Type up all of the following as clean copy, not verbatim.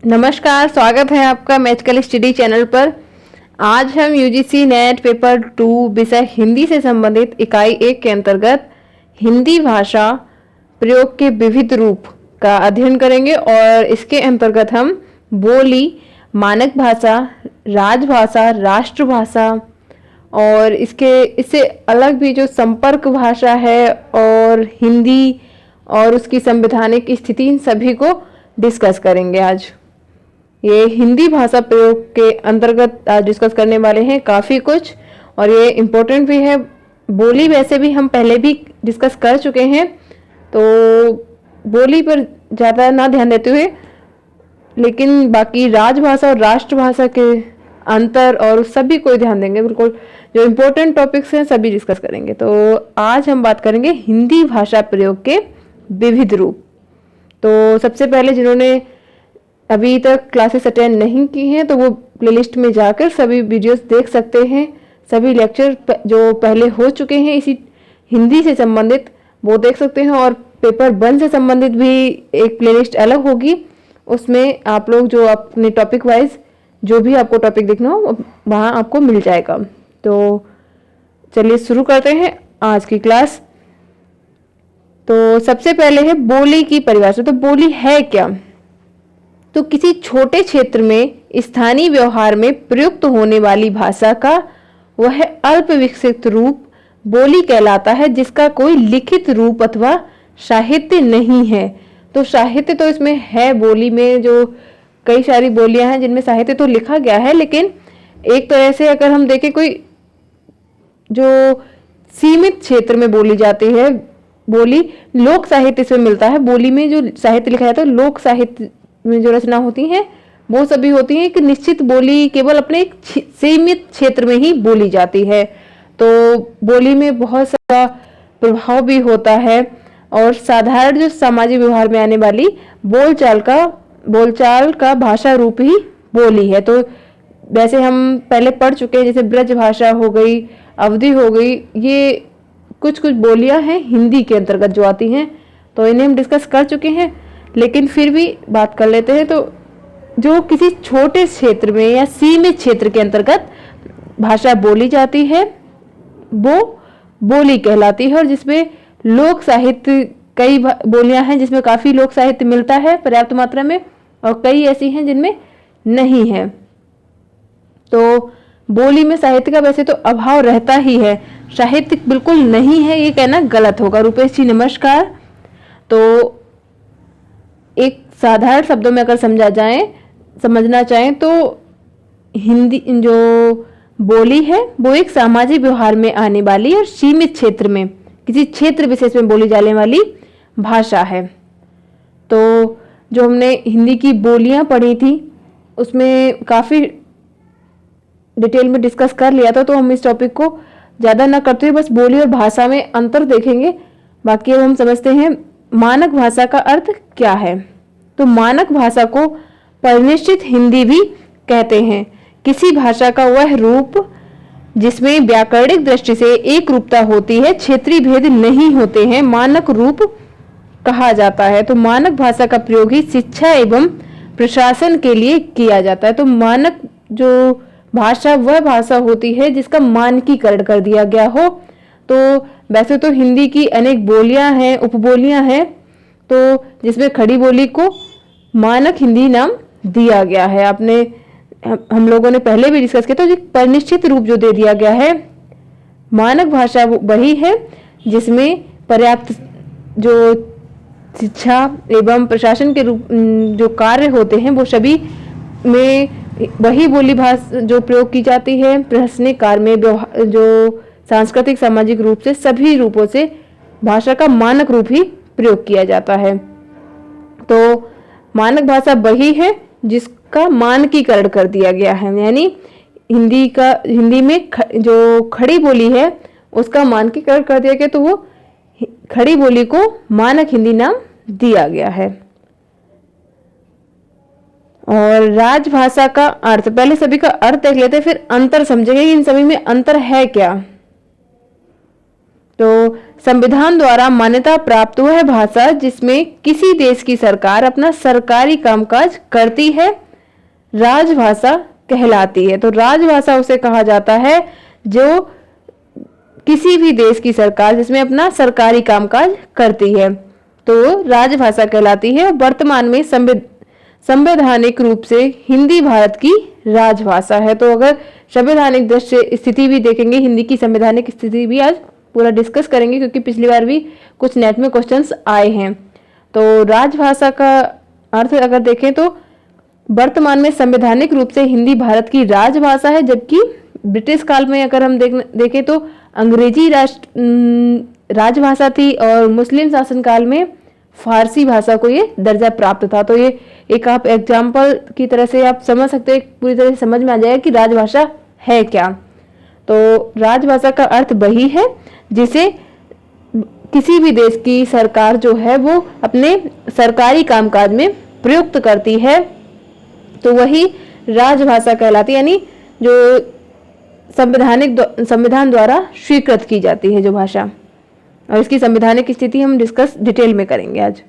नमस्कार, स्वागत है आपका मैथकल स्टडी चैनल पर। आज हम यूजीसी नेट पेपर 2 विषय हिंदी से संबंधित इकाई 1 के अंतर्गत हिंदी भाषा प्रयोग के विविध रूप का अध्ययन करेंगे और इसके अंतर्गत हम बोली, मानक भाषा, राजभाषा, राष्ट्रभाषा और इससे अलग भी जो संपर्क भाषा है और हिंदी और उसकी संवैधानिक स्थिति, इन सभी को डिस्कस करेंगे। आज ये हिंदी भाषा प्रयोग के अंतर्गत आज डिस्कस करने वाले हैं काफ़ी कुछ, और ये इम्पोर्टेंट भी है। बोली वैसे भी हम पहले भी डिस्कस कर चुके हैं, तो बोली पर ज़्यादा ना ध्यान देते हुए, लेकिन बाकी राजभाषा और राष्ट्रभाषा के अंतर और उस सभी को ध्यान देंगे। बिल्कुल जो इम्पोर्टेंट टॉपिक्स हैं सभी डिस्कस करेंगे। तो आज हम बात करेंगे हिंदी भाषा प्रयोग के विविध रूप। तो सबसे पहले जिन्होंने अभी तक क्लासेस अटेंड नहीं की हैं तो वो प्लेलिस्ट में जाकर सभी वीडियोस देख सकते हैं। सभी लेक्चर जो पहले हो चुके हैं इसी हिंदी से संबंधित वो देख सकते हैं, और पेपर 1 से संबंधित भी एक प्लेलिस्ट अलग होगी। उसमें आप लोग जो अपने टॉपिक वाइज जो भी आपको टॉपिक देखना हो वहाँ आपको मिल जाएगा। तो चलिए शुरू करते हैं आज की क्लास। तो सबसे पहले है बोली की परिभाषा। तो बोली है क्या? तो किसी छोटे क्षेत्र में स्थानीय व्यवहार में प्रयुक्त होने वाली भाषा का वह अल्प विकसित रूप बोली कहलाता है, जिसका कोई लिखित रूप अथवा साहित्य नहीं है। तो साहित्य तो इसमें है, बोली में जो कई सारी बोलियां हैं जिनमें साहित्य तो लिखा गया है, लेकिन एक तरह से अगर हम देखें कोई जो सीमित क्षेत्र में बोली जाती है बोली, लोक साहित्य इसमें मिलता है। बोली में जो साहित्य लिखा जाता है, लोक साहित्य में जो रचना होती हैं वो सभी होती हैं कि निश्चित बोली केवल अपने एक सीमित क्षेत्र में ही बोली जाती है। तो बोली में बहुत सारा प्रभाव भी होता है, और साधारण जो सामाजिक व्यवहार में आने वाली बोलचाल का भाषा रूप ही बोली है। तो वैसे हम पहले पढ़ चुके हैं, जैसे ब्रज भाषा हो गई, अवधी हो गई, ये कुछ बोलियां हैं हिंदी के अंतर्गत जो आती हैं, तो इन्हें हम डिस्कस कर चुके हैं, लेकिन फिर भी बात कर लेते हैं। तो जो किसी छोटे क्षेत्र में या सीमित क्षेत्र के अंतर्गत भाषा बोली जाती है वो बोली कहलाती है, और जिसमें लोक साहित्य, कई बोलियां हैं जिसमें काफ़ी लोक साहित्य मिलता है पर्याप्त मात्रा में, और कई ऐसी हैं जिनमें नहीं है। तो बोली में साहित्य का वैसे तो अभाव रहता ही है, साहित्य बिल्कुल नहीं है ये कहना गलत होगा। रुपेश जी नमस्कार। तो एक साधारण शब्दों में अगर समझना चाहें तो हिंदी जो बोली है वो एक सामाजिक व्यवहार में आने वाली और सीमित क्षेत्र में, किसी क्षेत्र विशेष में बोली जाने वाली भाषा है। तो जो हमने हिंदी की बोलियां पढ़ी थी उसमें काफ़ी डिटेल में डिस्कस कर लिया था, तो हम इस टॉपिक को ज़्यादा ना करते हुए बस बोली और भाषा में अंतर देखेंगे। बाकी अब हम समझते हैं मानक भाषा का अर्थ क्या है। तो मानक भाषा को परिनिश्चित हिंदी भी कहते हैं। किसी भाषा का वह रूप जिसमें व्याकरणिक दृष्टि से एक रूपता होती है, क्षेत्रीय भेद नहीं होते हैं, मानक रूप कहा जाता है। तो मानक भाषा का प्रयोग ही शिक्षा एवं प्रशासन के लिए किया जाता है। तो मानक जो भाषा वह भाषा होती है जिसका मानकीकरण कर दिया गया हो। तो वैसे तो हिंदी की अनेक बोलियां हैं, उपबोलियां हैं, तो जिसमें खड़ी बोली को मानक हिंदी नाम दिया गया है। हम लोगों ने पहले भी डिस्कस किया, तो परिनिश्चित रूप जो दे दिया गया है, मानक भाषा वही है जिसमें पर्याप्त जो शिक्षा एवं प्रशासन के रूप जो कार्य होते हैं वो सभी में वही बोली भाषा जो प्रयोग की जाती है। प्रशासनिक कार्य में जो सांस्कृतिक सामाजिक रूप से सभी रूपों से भाषा का मानक रूप ही प्रयोग किया जाता है। तो मानक भाषा वही है जिसका मानकीकरण कर दिया गया है, यानी हिंदी में जो खड़ी बोली है उसका मानकीकरण कर दिया गया, तो वो खड़ी बोली को मानक हिंदी नाम दिया गया है। और राजभाषा का अर्थ, पहले सभी का अर्थ देख लेते हैं फिर अंतर समझेंगे कि इन सभी में अंतर है क्या। तो संविधान द्वारा मान्यता प्राप्त वह भाषा जिसमें किसी देश की सरकार अपना सरकारी कामकाज करती है राजभाषा कहलाती है। तो राजभाषा उसे कहा जाता है जो किसी भी देश की सरकार जिसमें अपना सरकारी कामकाज करती है तो राजभाषा कहलाती है। वर्तमान में संवैधानिक रूप से हिंदी भारत की राजभाषा है। तो अगर संवैधानिक दृष्टि से स्थिति भी देखेंगे, हिंदी की संवैधानिक स्थिति भी आज पूरा डिस्कस करेंगे क्योंकि पिछली बार भी कुछ नेट में क्वेश्चंस आए हैं। तो राजभाषा का अर्थ अगर देखें तो वर्तमान में संवैधानिक रूप से हिंदी भारत की राजभाषा है, जबकि ब्रिटिश काल में अगर हम देखें तो अंग्रेजी राजभाषा थी और मुस्लिम शासनकाल में फारसी भाषा को ये दर्जा प्राप्त था। तो ये एक आप एग्जाम्पल की तरह से आप समझ सकते हैं, पूरी तरह से समझ में आ जाएगा कि राजभाषा है क्या। तो राजभाषा का अर्थ वही है जिसे किसी भी देश की सरकार जो है वो अपने सरकारी कामकाज में प्रयुक्त करती है, तो वही राजभाषा कहलाती है, यानी जो संविधान द्वारा स्वीकृत की जाती है जो भाषा। और इसकी संवैधानिक स्थिति हम डिस्कस डिटेल में करेंगे आज।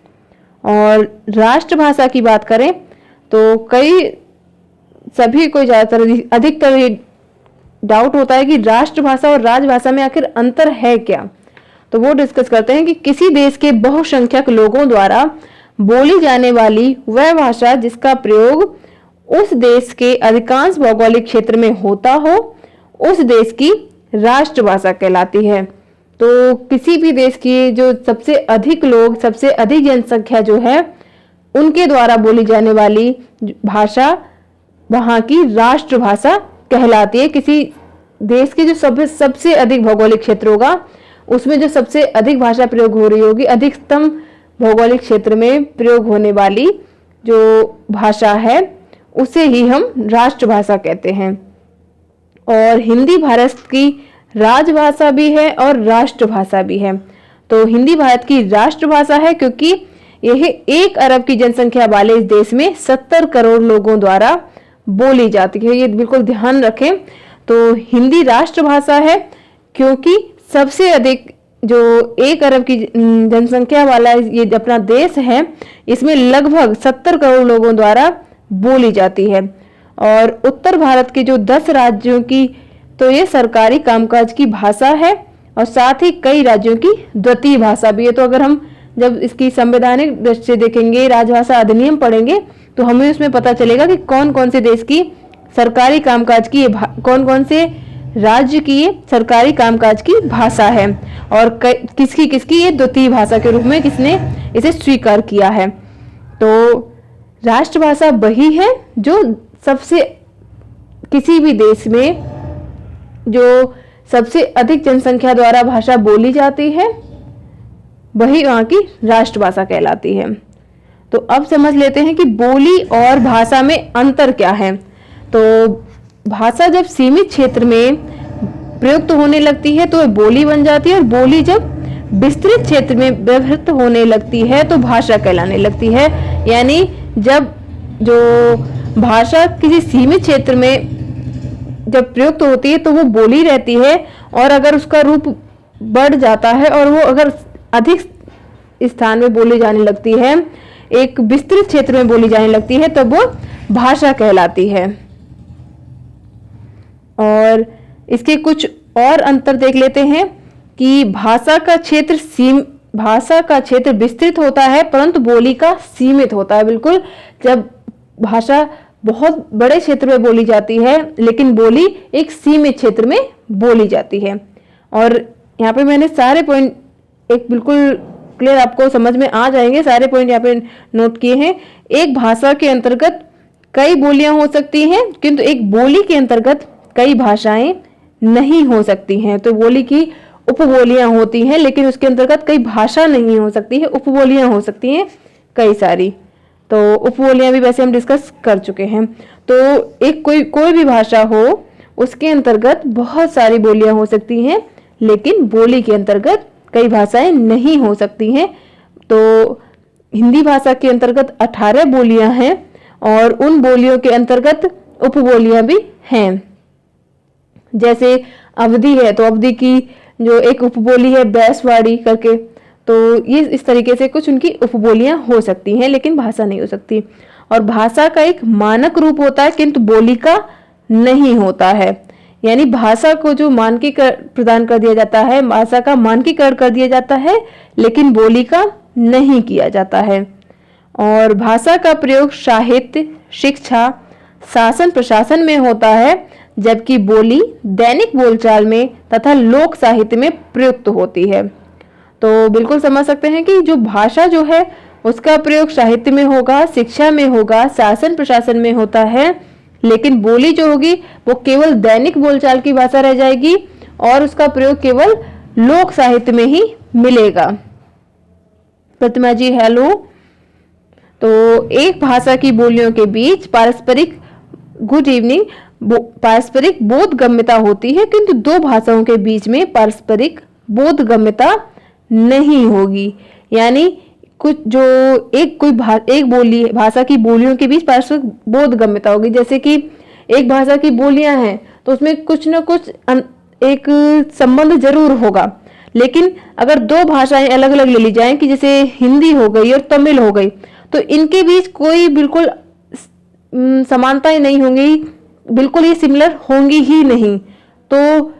और राष्ट्रभाषा की बात करें तो सभी को ज़्यादातर अधिकतर डाउट होता है कि राष्ट्रभाषा और राजभाषा में आखिर अंतर है क्या। तो वो डिस्कस करते हैं कि किसी देश के बहुसंख्यक लोगों द्वारा बोली जाने वाली वह भाषा जिसका प्रयोग उस देश के अधिकांश भौगोलिक क्षेत्र में होता हो उस देश की राष्ट्रभाषा कहलाती है। तो किसी भी देश की जो सबसे अधिक लोग, सबसे अधिक जनसंख्या जो है उनके द्वारा बोली जाने वाली भाषा वहां की राष्ट्रभाषा कहलाती है। किसी देश के जो सबसे अधिक भौगोलिक क्षेत्र होगा उसमें जो सबसे अधिक भाषा प्रयोग हो रही होगी, अधिकतम भौगोलिक क्षेत्र में प्रयोग होने वाली जो भाषा है उसे ही हम राष्ट्रभाषा कहते हैं। और हिंदी भारत की राजभाषा भी है और राष्ट्रभाषा भी है। तो हिंदी भारत की राष्ट्रभाषा है क्योंकि यह 1 अरब की जनसंख्या वाले इस देश में 70 करोड़ लोगों द्वारा बोली जाती है। ये बिल्कुल ध्यान रखें। तो हिंदी राष्ट्रभाषा है क्योंकि सबसे अधिक जो 1 अरब की जनसंख्या वाला ये अपना देश है इसमें लगभग 70 करोड़ लोगों द्वारा बोली जाती है। और उत्तर भारत के जो 10 राज्यों की तो ये सरकारी कामकाज की भाषा है और साथ ही कई राज्यों की द्वितीय भाषा भी है। तो अगर हम जब इसकी संवैधानिक दृष्टि से देखेंगे, राजभाषा अधिनियम पढ़ेंगे तो हमें उसमें पता चलेगा कि कौन कौन से देश की सरकारी कामकाज की कौन कौन से राज्य की ये सरकारी कामकाज की भाषा है और किसकी ये द्वितीय भाषा के रूप में किसने इसे स्वीकार किया है। तो राष्ट्रभाषा वही है जो सबसे किसी भी देश में जो सबसे अधिक जनसंख्या द्वारा भाषा बोली जाती है वही वहाँ की राष्ट्रभाषा कहलाती है। तो अब समझ लेते हैं कि बोली और भाषा में अंतर क्या है। तो भाषा जब सीमित क्षेत्र में प्रयुक्त होने लगती है तो बोली बन जाती है और बोली जब विस्तृत क्षेत्र में व्यवहृत होने लगती है तो भाषा कहलाने लगती है। यानी जब जो भाषा किसी सीमित क्षेत्र में जब प्रयुक्त होती है तो वो बोली रहती है और अगर उसका रूप बढ़ जाता है और वो अगर अधिक स्थान में बोली जाने लगती है, एक विस्तृत क्षेत्र में बोली जाने लगती है तो वो भाषा कहलाती है। और इसके कुछ और अंतर देख लेते हैं कि भाषा का क्षेत्र विस्तृत होता है परंतु बोली का सीमित होता है। बिल्कुल, जब भाषा बहुत बड़े क्षेत्र में बोली जाती है लेकिन बोली एक सीमित क्षेत्र में बोली जाती है। और यहाँ पे मैंने सारे पॉइंट एक बिल्कुल क्लियर आपको समझ में आ जाएंगे, सारे पॉइंट यहाँ पे नोट किए हैं। एक भाषा के अंतर्गत कई बोलियां हो सकती हैं किंतु एक बोली के अंतर्गत कई भाषाएं नहीं हो सकती हैं। तो बोली की उपबोलियां होती हैं लेकिन उसके अंतर्गत कई भाषा नहीं हो सकती है, उपबोलियां हो सकती हैं कई सारी। तो उपबोलियां भी वैसे हम डिस्कस कर चुके हैं। तो एक कोई भी भाषा हो उसके अंतर्गत बहुत सारी बोलियां हो सकती हैं लेकिन बोली के अंतर्गत कई भाषाएं नहीं हो सकती हैं। तो हिंदी भाषा के अंतर्गत 18 बोलियां हैं और उन बोलियों के अंतर्गत उपबोलियां भी हैं। जैसे अवधी है तो अवधी की जो एक उपबोली है बैसवाड़ी करके, तो ये इस तरीके से कुछ उनकी उपबोलियां हो सकती हैं, लेकिन भाषा नहीं हो सकती। और भाषा का एक मानक रूप होता है किंतु बोली का नहीं होता है। यानी भाषा को जो मानकीकरण प्रदान कर दिया जाता है, भाषा का मानकीकरण कर दिया जाता है, लेकिन बोली का नहीं किया जाता है। और भाषा का प्रयोग साहित्य, शिक्षा, शासन प्रशासन में होता है, जबकि बोली दैनिक बोलचाल में तथा लोक साहित्य में प्रयुक्त होती है। तो बिल्कुल समझ सकते हैं कि जो भाषा जो है उसका प्रयोग साहित्य में होगा, शिक्षा में होगा, शासन प्रशासन में होता है, लेकिन बोली जो होगी वो केवल दैनिक बोलचाल की भाषा रह जाएगी और उसका प्रयोग केवल लोक साहित्य में ही मिलेगा। प्रतिमा जी हेलो। तो एक भाषा की बोलियों के बीच पारस्परिक गुड इवनिंग पारस्परिक बोधगम्यता होती है, किंतु दो भाषाओं के बीच में पारस्परिक बोधगम्यता नहीं होगी। यानी कुछ जो एक बोली भाषा की बोलियों के बीच पारस्परिक बोधगम्यता होगी। जैसे कि एक भाषा की बोलियां हैं तो उसमें कुछ न कुछ एक संबंध जरूर होगा, लेकिन अगर दो भाषाएं अलग अलग ले ली जाएं कि जैसे हिंदी हो गई और तमिल हो गई, तो इनके बीच कोई बिल्कुल समानताएं नहीं होंगी, बिल्कुल ये सिमिलर होंगी ही नहीं। तो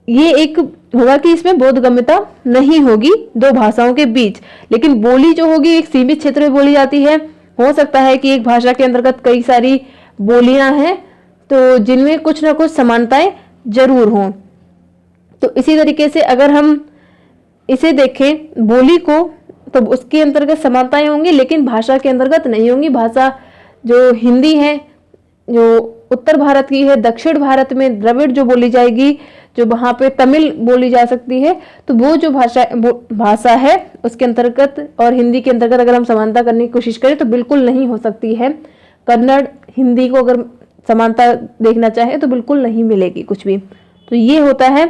ये एक होगा कि इसमें बोधगम्यता नहीं होगी दो भाषाओं के बीच। लेकिन बोली जो होगी एक सीमित क्षेत्र में बोली जाती है। हो सकता है कि एक भाषा के अंतर्गत कई सारी बोलियां हैं तो जिनमें कुछ ना कुछ समानताएं जरूर हों। तो इसी तरीके से अगर हम इसे देखें बोली को, तो उसके अंतर्गत समानताएं होंगी लेकिन भाषा के अंतर्गत नहीं होंगी। भाषा जो हिंदी है जो उत्तर भारत की है, दक्षिण भारत में द्रविड़ जो बोली जाएगी, जो वहां पे तमिल बोली जा सकती है, तो वो जो भाषा है उसके अंतर्गत और हिंदी के अंतर्गत अगर हम समानता करने की कोशिश करें तो बिल्कुल नहीं हो सकती है। कन्नड़ हिंदी को अगर समानता देखना चाहे तो बिल्कुल नहीं मिलेगी कुछ भी। तो ये होता है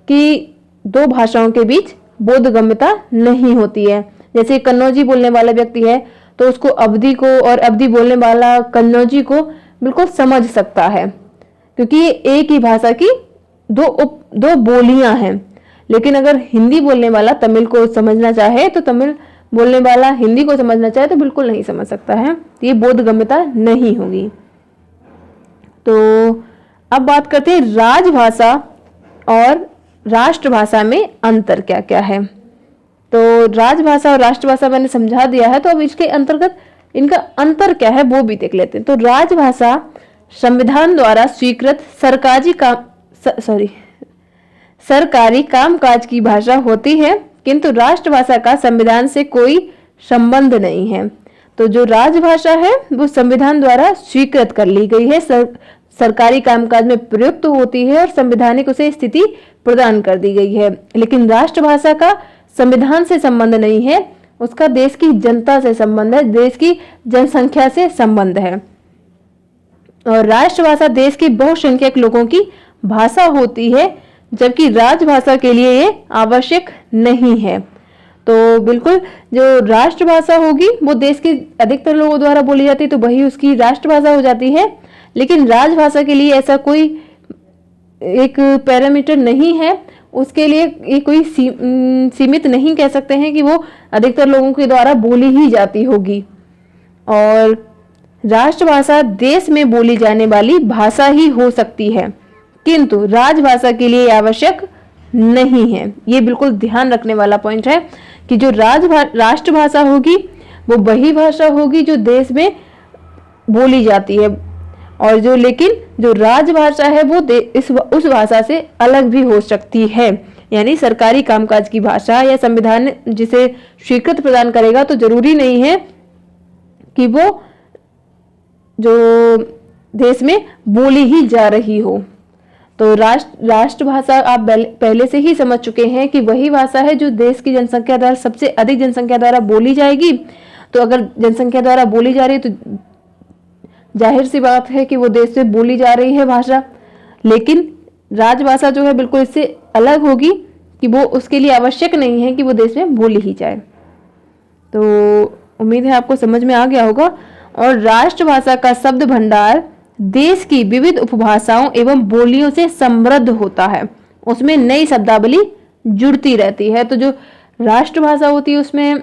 कि दो भाषाओं के बीच बोधगम्यता नहीं होती है। जैसे कन्नौजी बोलने वाला व्यक्ति है तो उसको अवधी को और अवधी बोलने वाला कन्नौजी को बिल्कुल समझ सकता है, क्योंकि ये एक ही भाषा की दो बोलियां हैं। लेकिन अगर हिंदी बोलने वाला तमिल को समझना चाहे तो तमिल बोलने वाला हिंदी को समझना चाहे तो बिल्कुल नहीं समझ सकता है। ये बोधगम्यता नहीं होगी। तो अब बात करते हैं राजभाषा और राष्ट्रभाषा में अंतर क्या क्या है। तो राजभाषा और राष्ट्रभाषा मैंने समझा दिया है, तो अब इसके अंतर्गत इनका अंतर क्या है वो भी देख लेते हैं। तो राजभाषा संविधान द्वारा स्वीकृत सरकारी कामकाज की भाषा होती है, किंतु राष्ट्रभाषा का संविधान से कोई संबंध नहीं है। तो जो राजभाषा है वो संविधान द्वारा स्वीकृत कर ली गई है, सरकारी कामकाज में प्रयुक्त होती है और संवैधानिक उसे स्थिति प्रदान कर दी गई है। लेकिन राष्ट्रभाषा का संविधान से संबंध नहीं है, उसका देश की जनता से संबंध है, देश की जनसंख्या से संबंध है। और राष्ट्रभाषा देश के बहुसंख्यक लोगों की भाषा होती है, जबकि राजभाषा के लिए ये आवश्यक नहीं है। तो बिल्कुल जो राष्ट्रभाषा होगी वो देश के अधिकतर लोगों द्वारा बोली जाती है, तो वही उसकी राष्ट्रभाषा हो जाती है। लेकिन राजभाषा के लिए ऐसा कोई एक पैरामीटर नहीं है, उसके लिए ये कोई सीमित नहीं कह सकते हैं कि वो अधिकतर लोगों के द्वारा बोली ही जाती होगी। और राष्ट्रभाषा देश में बोली जाने वाली भाषा ही हो सकती है, किंतु राजभाषा के लिए आवश्यक नहीं है। ये बिल्कुल ध्यान रखने वाला पॉइंट है कि जो राष्ट्रभाषा होगी वो वही भाषा होगी जो देश में बोली जाती है, और जो राजभाषा है वो उस भाषा से अलग भी हो सकती है। यानी सरकारी कामकाज की भाषा या संविधान जिसे स्वीकृत प्रदान करेगा तो जरूरी नहीं है कि वो जो देश में बोली ही जा रही हो। तो राष्ट्रभाषा आप पहले से ही समझ चुके हैं कि वही भाषा है जो देश की जनसंख्या द्वारा सबसे अधिक जनसंख्या द्वारा बोली जाएगी। तो अगर जनसंख्या द्वारा बोली जा रही है तो जाहिर सी बात है कि वो देश में बोली जा रही है भाषा। लेकिन राजभाषा जो है बिल्कुल इससे अलग होगी कि वो उसके लिए आवश्यक नहीं है कि वो देश में बोली ही जाए। तो उम्मीद है आपको समझ में आ गया होगा। और राष्ट्रभाषा का शब्द भंडार देश की विविध उपभाषाओं एवं बोलियों से समृद्ध होता है, उसमें नई शब्दावली जुड़ती रहती है। तो जो राष्ट्रभाषा होती है उसमें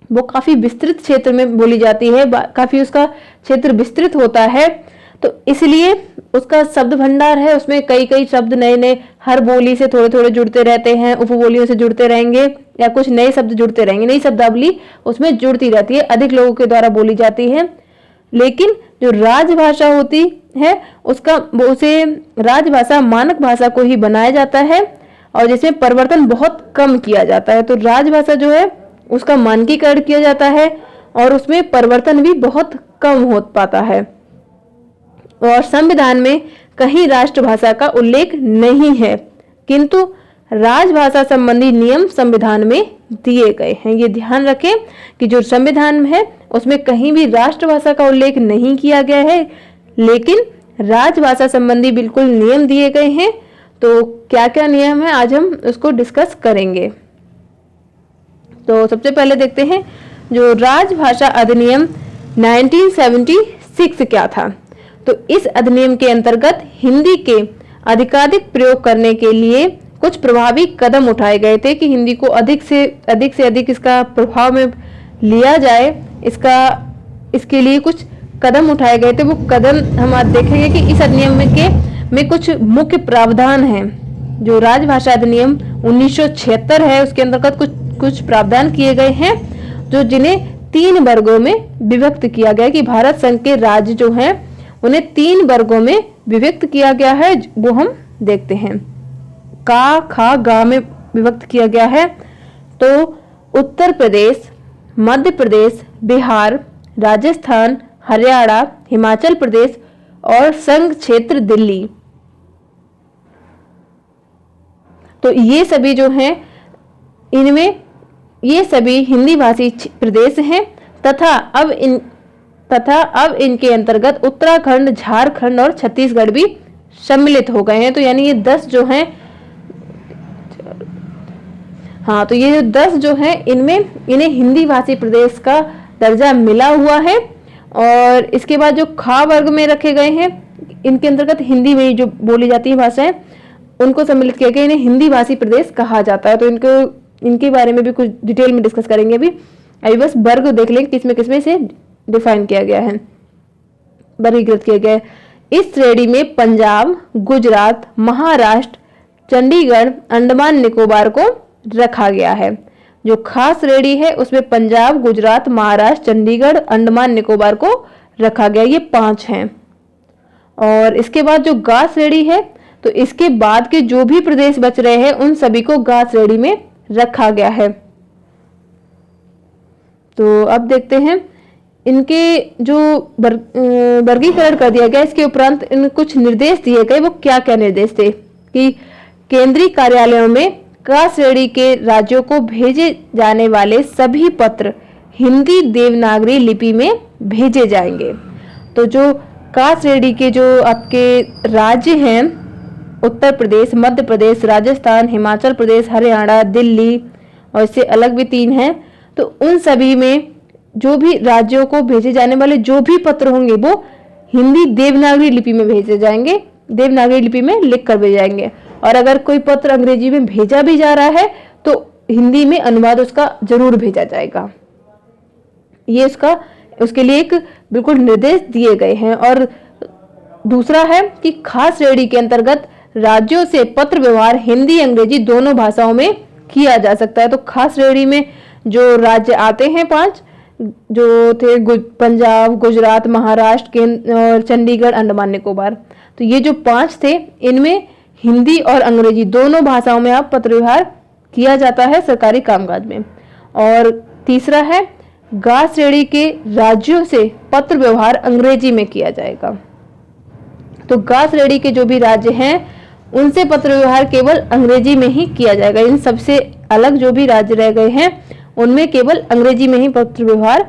वो काफी विस्तृत क्षेत्र में बोली जाती है, काफी उसका क्षेत्र विस्तृत होता है, तो इसलिए उसका शब्द भंडार है, उसमें कई कई शब्द नए नए हर बोली से थोड़े थोड़े जुड़ते रहते हैं, उपबोलियों से जुड़ते रहेंगे या कुछ नए शब्द जुड़ते रहेंगे, नई शब्दावली उसमें जुड़ती रहती है, अधिक लोगों के द्वारा बोली जाती है। लेकिन जो राजभाषा होती है उसका उसे राजभाषा मानक भाषा को ही बनाया जाता है और जिसमें परिवर्तन बहुत कम किया जाता है। तो राजभाषा जो है उसका मानकीकरण किया जाता है और उसमें परिवर्तन भी बहुत कम हो पाता है। और संविधान में कहीं राष्ट्रभाषा का उल्लेख नहीं है, किंतु राजभाषा संबंधी नियम संविधान में दिए गए हैं। ये ध्यान रखें कि जो संविधान है उसमें कहीं भी राष्ट्रभाषा का उल्लेख नहीं किया गया है, लेकिन राजभाषा संबंधी बिल्कुल नियम दिए गए हैं। तो क्या क्या नियम है आज हम उसको डिस्कस करेंगे। तो सबसे पहले देखते हैं जो राजभाषा अधिनियम 1976 क्या था। तो इस अधिनियम के अंतर्गत हिंदी के अधिकाधिक प्रयोग करने के लिए कुछ प्रभावी कदम उठाए गए थे कि हिंदी को अधिक से अधिक इसका प्रभाव में लिया जाए, इसके लिए कुछ कदम उठाए गए थे। वो कदम हम आज देखेंगे कि इस अधिनियम में कुछ मुख्य प्रावधान हैं। जो राजभाषा अधिनियम 1976 है उसके अंतर्गत कुछ प्रावधान किए गए हैं जो जिन्हें 3 वर्गों में विभक्त किया गया कि भारत संघ के राज्य जो हैं उन्हें 3 वर्गों में विभक्त किया गया है। वो हम देखते हैं। का, खा, गा में विभक्त किया गया है। तो उत्तर प्रदेश, मध्य प्रदेश, बिहार, राजस्थान, हरियाणा, हिमाचल प्रदेश और संघ क्षेत्र दिल्ली, तो ये सभी जो हैं इनमें ये सभी हिंदी भाषी प्रदेश हैं तथा अब इनके अंतर्गत उत्तराखंड, झारखंड और छत्तीसगढ़ भी सम्मिलित हो गए हैं। तो यानी ये 10 जो हैं, हाँ, तो ये 10 जो हैं इन्हें हिंदी भाषी प्रदेश का दर्जा मिला हुआ है। और इसके बाद जो खा वर्ग में रखे गए हैं इनके अंतर्गत हिंदी में जो बोली जाती है भाषाएं उनको सम्मिलित किया गया, इन्हें हिंदी भाषी प्रदेश कहा जाता है। तो इनके बारे में भी कुछ डिटेल में डिस्कस करेंगे। अभी बस वर्ग देख लेंगे किसमें से डिफाइन किया गया है, वर्गीकृत किया गया है। इस श्रेणी में पंजाब, गुजरात, महाराष्ट्र, चंडीगढ़, अंडमान निकोबार को रखा गया है। जो खास श्रेणी है उसमें पंजाब, गुजरात, महाराष्ट्र, चंडीगढ़, अंडमान निकोबार को रखा गया, ये 5 हैं। और इसके बाद जो गा श्रेणी है तो इसके बाद के जो भी प्रदेश बच रहे हैं उन सभी को गा श्रेणी में रखा गया है। तो अब देखते हैं इनके जो वर्गीकरण कर दिया गया, इसके उपरांत इन कुछ निर्देश दिए गए। वो क्या क्या निर्देश थे कि केंद्रीय कार्यालयों में का श्रेणी के राज्यों को भेजे जाने वाले सभी पत्र हिंदी देवनागरी लिपि में भेजे जाएंगे। तो जो का श्रेणी के जो आपके राज्य हैं उत्तर प्रदेश, मध्य प्रदेश, राजस्थान, हिमाचल प्रदेश, हरियाणा, दिल्ली और इससे अलग भी 3 हैं, तो उन सभी में जो भी राज्यों को भेजे जाने वाले जो भी पत्र होंगे वो हिंदी देवनागरी लिपि में भेजे जाएंगे, देवनागरी लिपि में लिख कर भेजे जाएंगे। और अगर कोई पत्र अंग्रेजी में भेजा भी जा रहा है तो हिंदी में अनुवाद उसका जरूर भेजा जाएगा। ये उसके लिए एक बिल्कुल निर्देश दिए गए हैं। और दूसरा है कि खास श्रेणी के अंतर्गत राज्यों से पत्र व्यवहार हिंदी अंग्रेजी दोनों भाषाओं में किया जा सकता है। तो खास श्रेणी में जो राज्य आते हैं 5 जो थे पंजाब, गुजरात, महाराष्ट्र और चंडीगढ़, अंडमान निकोबार, तो ये जो 5 थे इनमें हिंदी और अंग्रेजी दोनों भाषाओं में आप पत्र व्यवहार किया जाता है सरकारी कामकाज में। और तीसरा है गा श्रेणी के राज्यों से पत्र व्यवहार अंग्रेजी में किया जाएगा। तो गा श्रेणी के जो भी राज्य हैं उनसे पत्र व्यवहार केवल अंग्रेजी में ही किया जाएगा। इन सबसे अलग जो भी राज्य रह गए हैं उनमें केवल अंग्रेजी में ही पत्र व्यवहार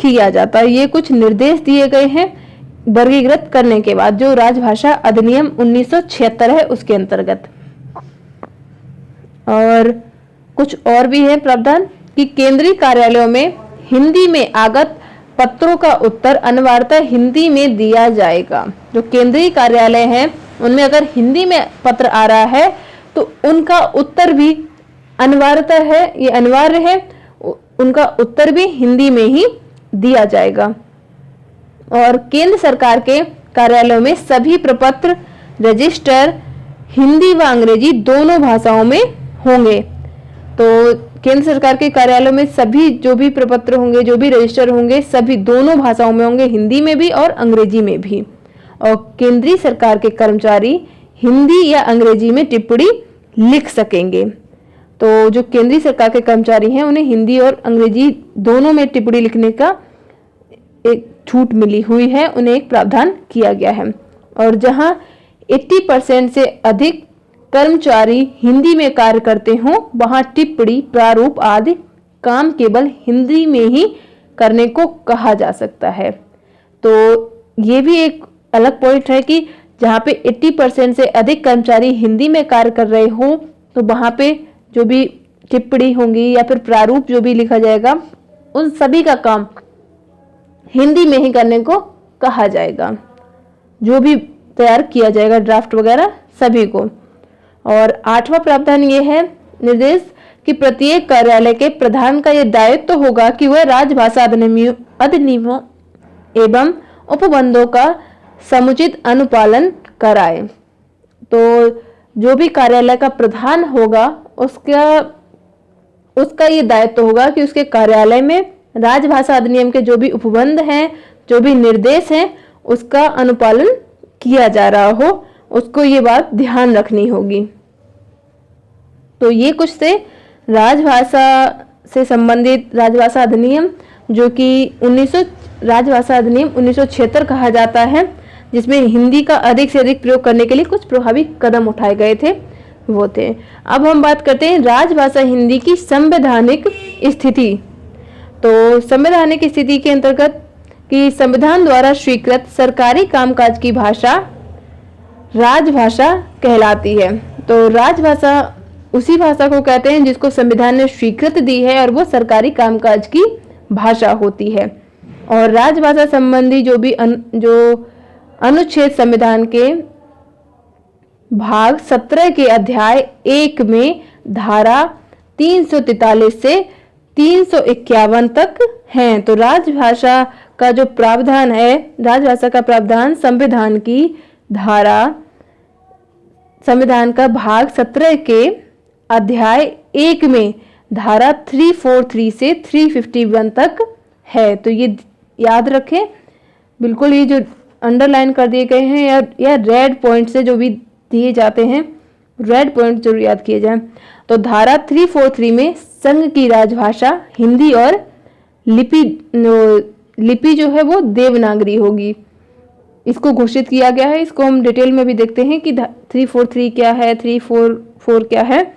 किया जाता है। ये कुछ निर्देश दिए गए हैं वर्गीकृत करने के बाद जो राजभाषा अधिनियम 1976 है उसके अंतर्गत। और कुछ और भी है प्रावधान कि केंद्रीय कार्यालयों में हिंदी में आगत पत्रों का उत्तर अनिवार्यतः हिंदी में दिया जाएगा। जो केंद्रीय कार्यालय हैं उनमें अगर हिंदी में पत्र आ रहा है तो उनका उत्तर भी अनिवार्यता है, ये अनिवार्य है, उनका उत्तर भी हिंदी में ही दिया जाएगा। और केंद्र सरकार के कार्यालयों में सभी प्रपत्र रजिस्टर हिंदी व अंग्रेजी दोनों भाषाओं में होंगे। तो केंद्र सरकार के कार्यालयों में सभी जो भी प्रपत्र होंगे, जो भी रजिस्टर होंगे, सभी दोनों भाषाओं में होंगे, हिंदी में भी और अंग्रेजी में भी। और केंद्रीय सरकार के कर्मचारी हिंदी या अंग्रेजी में टिप्पणी लिख सकेंगे। तो जो केंद्रीय सरकार के कर्मचारी हैं उन्हें हिंदी और अंग्रेजी दोनों में टिप्पणी लिखने का एक छूट मिली हुई है, उन्हें एक प्रावधान किया गया है। और जहां 80% से अधिक कर्मचारी हिंदी में कार्य करते हों, वहां टिप्पणी, प्रारूप आदि काम केवल हिंदी में ही करने को कहा जा सकता है। तो ये भी एक अलग पॉइंट है कि जहाँ पे 80% से अधिक कर्मचारी हिंदी में कार्य कर रहे हो, तो वहाँ पे जो भी टिप्पणी होंगी या फिर प्रारूप जो भी लिखा जाएगा, उन सभी का काम हिंदी में ही करने को कहा जाएगा, जो भी तैयार किया जाएगा, ड्राफ्ट वगैरह सभी को। और 8वां प्रावधान ये है निर्देश कि प्रत्येक कार्यालय के प्रधान का यह दायित्व तो होगा कि वह राजभाषा अधिनियमों एवं उपबंधों का समुचित अनुपालन कराए। तो जो भी कार्यालय का प्रधान होगा उसका ये दायित्व होगा कि उसके कार्यालय में राजभाषा अधिनियम के जो भी उपबंध हैं, जो भी निर्देश हैं, उसका अनुपालन किया जा रहा हो, उसको ये बात ध्यान रखनी होगी। तो ये कुछ से राजभाषा से संबंधित राजभाषा अधिनियम, जो कि राजभाषा अधिनियम 1976 कहा जाता है, जिसमें हिंदी का अधिक से अधिक प्रयोग करने के लिए कुछ प्रभावी कदम उठाए गए थे, वो थे। अब हम बात करते हैं राजभाषा हिंदी की संवैधानिक स्थिति। तो संवैधानिक स्थिति के अंतर्गत कि संविधान द्वारा स्वीकृत सरकारी कामकाज की भाषा राजभाषा कहलाती है। तो राजभाषा उसी भाषा को कहते हैं जिसको संविधान ने स्वीकृति दी है और वो सरकारी कामकाज की भाषा होती है। और राजभाषा संबंधी जो अनुच्छेद संविधान के भाग 17 के अध्याय 1 में धारा 343 से 351 तक हैं। तो राजभाषा का जो प्रावधान है, राजभाषा का प्रावधान संविधान का भाग 17 के अध्याय 1 में धारा 343 से 351 तक है। तो ये याद रखें, बिल्कुल ये जो अंडरलाइन कर दिए गए हैं या रेड पॉइंट से जो भी दिए जाते हैं, रेड पॉइंट जरूर याद किए जाएं। तो धारा 343 में संघ की राजभाषा हिंदी और लिपि जो है वो देवनागरी होगी, इसको घोषित किया गया है। इसको हम डिटेल में भी देखते हैं कि 343 क्या है, 344 क्या है।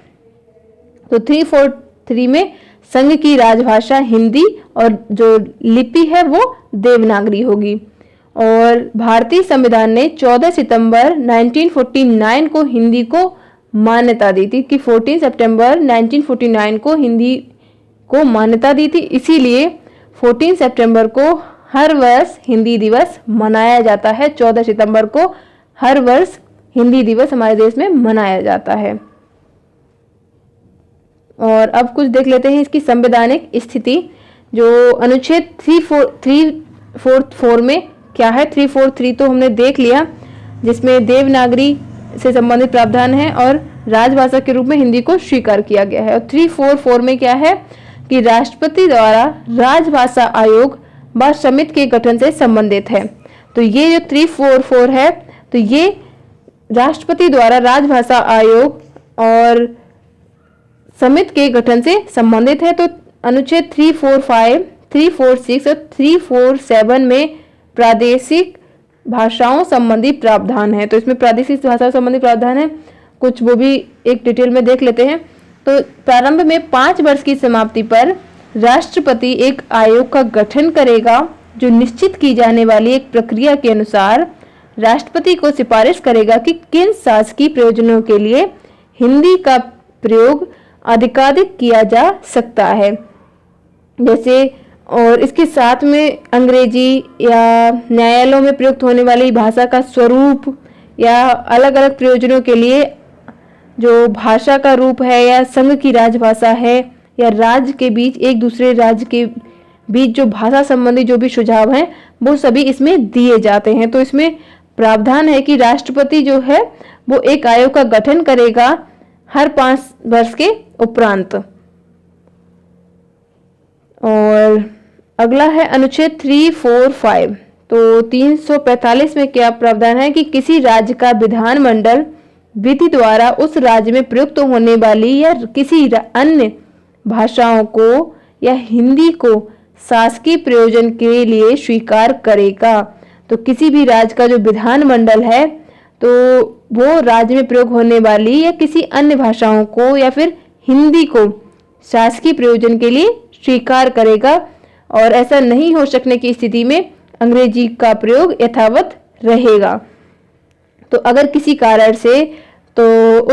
तो 343 में संघ की राजभाषा हिंदी और जो लिपि है वो देवनागरी होगी। और भारतीय संविधान ने 14 सितंबर 1949 को हिंदी को मान्यता दी थी, कि 14 सितंबर 1949 को हिंदी को मान्यता दी थी। इसीलिए 14 सितंबर को हर वर्ष हिंदी दिवस मनाया जाता है। 14 सितंबर को हर वर्ष हिंदी दिवस हमारे देश में मनाया जाता है। और अब कुछ देख लेते हैं इसकी संवैधानिक स्थिति। जो अनुच्छेद 344 में क्या है, 343 तो हमने देख लिया, जिसमें देवनागरी से संबंधित प्रावधान है और राजभाषा के रूप में हिंदी को स्वीकार किया गया है। और 344 में क्या है कि राष्ट्रपति द्वारा राजभाषा आयोग व समिति के गठन से संबंधित है। तो ये जो 344 है, तो ये राष्ट्रपति द्वारा राजभाषा आयोग और समिति के गठन से संबंधित है। तो अनुच्छेद 345, 346 और 347 में प्रादेशिक भाषाओं संबंधी प्रावधान है। तो इसमें प्रादेशिक भाषाओं संबंधी प्रावधान है, कुछ वो भी एक डिटेल में देख लेते हैं। तो प्रारंभ में 5 वर्ष की समाप्ति पर राष्ट्रपति एक आयोग का गठन करेगा, जो निश्चित की जाने वाली एक प्रक्रिया के अनुसार राष्ट्रपति को सिफारिश करेगा कि किन शासकीय प्रयोजनों के लिए हिंदी का प्रयोग अधिकाधिक किया जा सकता है। जैसे और इसके साथ में अंग्रेजी या न्यायालयों में प्रयुक्त होने वाली भाषा का स्वरूप या अलग अलग प्रयोजनों के लिए जो भाषा का रूप है या संघ की राजभाषा है या राज्य के बीच एक दूसरे राज्य के बीच जो भाषा संबंधी जो भी सुझाव हैं वो सभी इसमें दिए जाते हैं। तो इसमें प्रावधान है कि राष्ट्रपति जो है वो एक आयोग का गठन करेगा हर 5 वर्ष के उपरांत। और अगला है अनुच्छेद 345। तो 345 में क्या प्रावधान है कि किसी राज्य का विधानमंडल विधि द्वारा उस राज्य में प्रयुक्त होने वाली या किसी अन्य भाषाओं को या हिंदी को शासकीय प्रयोजन के लिए स्वीकार करेगा। तो किसी भी राज्य का जो विधानमंडल है तो वो राज्य में प्रयोग होने वाली या किसी अन्य भाषाओं को या फिर हिंदी को शासकीय प्रयोजन के लिए स्वीकार करेगा, और ऐसा नहीं हो सकने की स्थिति में अंग्रेजी का प्रयोग यथावत रहेगा। तो अगर किसी कारण से तो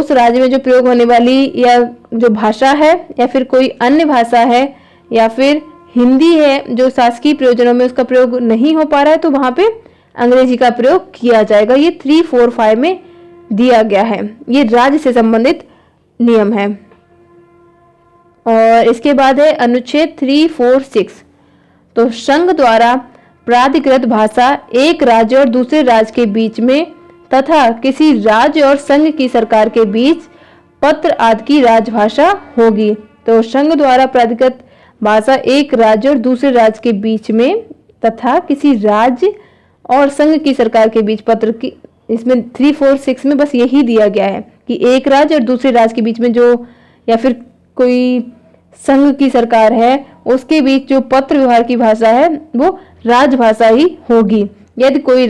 उस राज्य में जो प्रयोग होने वाली या जो भाषा है या फिर कोई अन्य भाषा है या फिर हिंदी है जो शासकीय प्रयोजनों में उसका प्रयोग नहीं हो पा रहा है तो वहां पे अंग्रेजी का प्रयोग किया जाएगा। ये 345 में दिया गया है। ये राज्य से संबंधित नियम है। और इसके बाद है अनुच्छेद 346। तो संघ द्वारा प्राधिकृत भाषा एक राज्य और दूसरे राज्य के बीच में तथा किसी राज्य और संघ की सरकार के बीच पत्र आदि की राजभाषा होगी। तो संघ द्वारा प्राधिकृत भाषा एक राज्य और दूसरे राज्य के बीच में तथा किसी राज्य और संघ की सरकार के बीच पत्र की, इसमें 346 में बस यही दिया गया है कि एक राज्य और दूसरे राज्य के बीच में जो या फिर कोई संघ की सरकार है उसके बीच जो पत्र व्यवहार की भाषा है वो राजभाषा ही होगी। यदि कोई